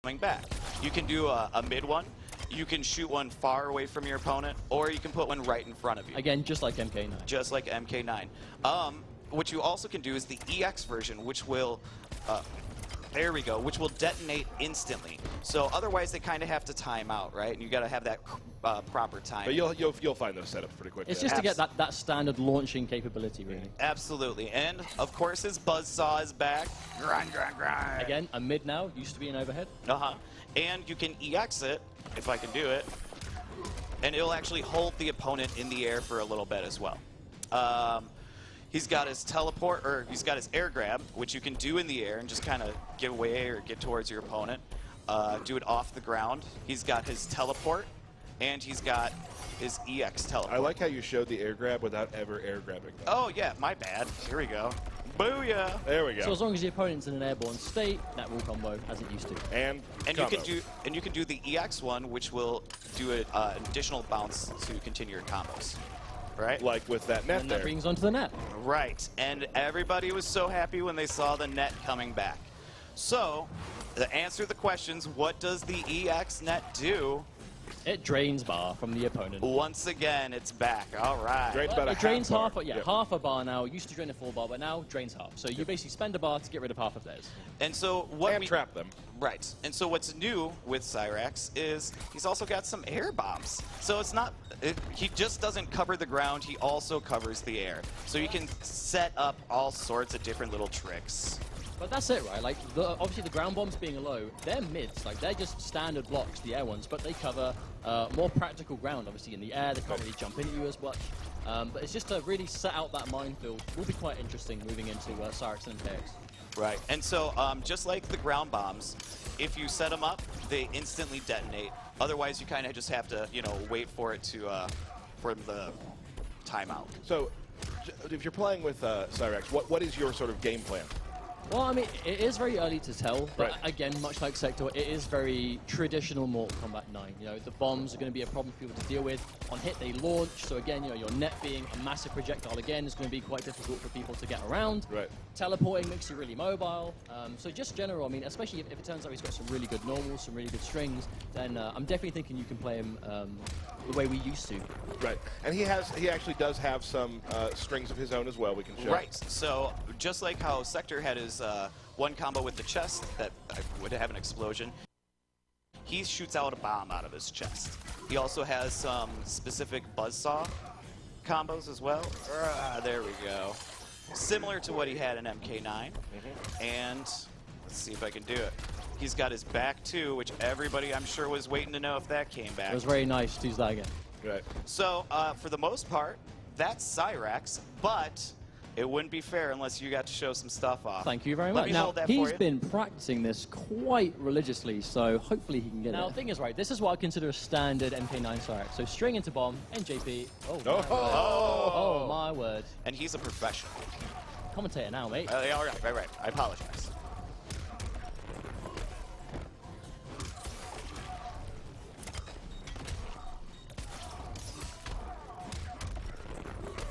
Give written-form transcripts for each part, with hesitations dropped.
coming back. You can do a mid one, you can shoot one far away from your opponent, or you can put one right in front of you. Again, just like MK9. Just like MK9. What you also can do is the EX version, which will, there we go, which will detonate instantly. So otherwise they kind of have to time out, right? And you got to have that proper time. But you'll find those setups pretty quickly. It's just to get that standard launching capability, really. Absolutely. And of course his buzzsaw is back. Grind, grind, grind. Again, a mid now, used to be an overhead. And you can EX it, if I can do it, and it'll actually hold the opponent in the air for a little bit as well. He's got his teleport, or he's got his air grab, which you can do in the air and just kind of get away or get towards your opponent. Do it off the ground. He's got his teleport, and he's got his EX teleport. I like how you showed the air grab without ever air grabbing. Oh yeah, my bad. Here we go. Booyah! There we go. So as long as the opponent's in an airborne state, that will combo as it used to. And you can do the EX one, which will do an additional bounce to continue your combos. Right? Like with that net and there. that brings onto the net. Right. And everybody was so happy when they saw the net coming back. So, to answer the questions, what does the EX net do? It drains bar from the opponent. Once again, it's back. All right. Drains about it drains half bar. half a bar now. Used to drain a full bar, but now drains half. So you basically spend a bar to get rid of half of theirs. And so what we trap them. Right. And so what's new with Cyrax is he's also got some air bombs. So it's not he just doesn't cover the ground, he also covers the air. So you can set up all sorts of different little tricks. But that's it, right? Like, obviously the ground bombs being low, they're mids. Like, they're just standard blocks, the air ones, but they cover more practical ground, obviously, in the air. They can't really jump into you as much. But it's just to really set out that minefield. Will be quite interesting moving into Cyrax and MKX. Right. And so, just like the ground bombs, if you set them up, they instantly detonate. Otherwise, you kind of just have to, you know, wait for it to, for the timeout. So, if you're playing with Cyrax, what is your sort of game plan? Well, I mean, it is very early to tell, but again, much like Sector, it is very traditional Mortal Kombat 9. You know, the bombs are going to be a problem for people to deal with. On hit, they launch, so again, you know, your net being a massive projectile again is going to be quite difficult for people to get around. Right. Teleporting makes you really mobile. So just general, I mean, especially if it turns out he's got some really good normals, some really good strings, then I'm definitely thinking you can play him the way we used to. Right. And he actually does have some strings of his own as well we can show. Right. So just like how Sector had his one combo with the chest that would have an explosion, he shoots out a bomb out of his chest. He also has some specific buzzsaw combos as well. There we go. Similar to what he had in MK9. And let's see if I can do it. He's got his back too, which everybody I'm sure was waiting to know if that came back. It was very nice to use that again. Right. So for the most part, that's Cyrax, but it wouldn't be fair unless you got to show some stuff off. Thank you very much. Now, he's been practicing this quite religiously, so hopefully he can get it. Now, the thing is, right, this is what I consider a standard MK9 Cyrax. So string into bomb, NJP. Oh, my word. And he's a professional. Commentator now, mate. All right. I apologize.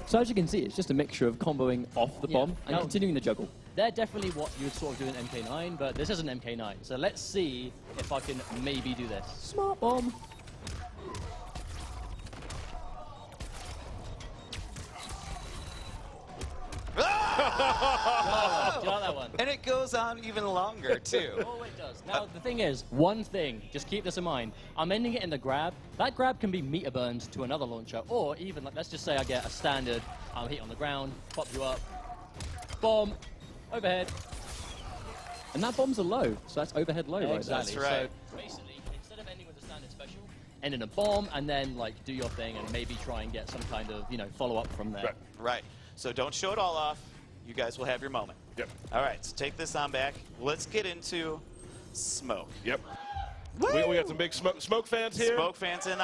So as you can see, it's just a mixture of comboing off the bomb and continuing the juggle. They're definitely what you would sort of do in MK9, but this isn't MK9. So let's see if I can maybe do this. Smart bomb. Do you like that one? And it goes on even longer, too. Oh, it does. Now, the thing is, one thing, just keep this in mind. I'm ending it in the grab. That grab can be meter burned to another launcher, or even, like, let's just say I get a standard hit on the ground, pop you up, bomb, overhead. And that bomb's a low, so that's overhead low, right? Exactly. That's right. So basically, instead of ending with a standard special, end in a bomb, and then, like, do your thing and maybe try and get some kind of, you know, follow-up from there. Right. So don't show it all off. You guys will have your moment. Yep. All right, so take this on back. Let's get into Smoke. Yep. We got some big smoke fans here. Smoke fans in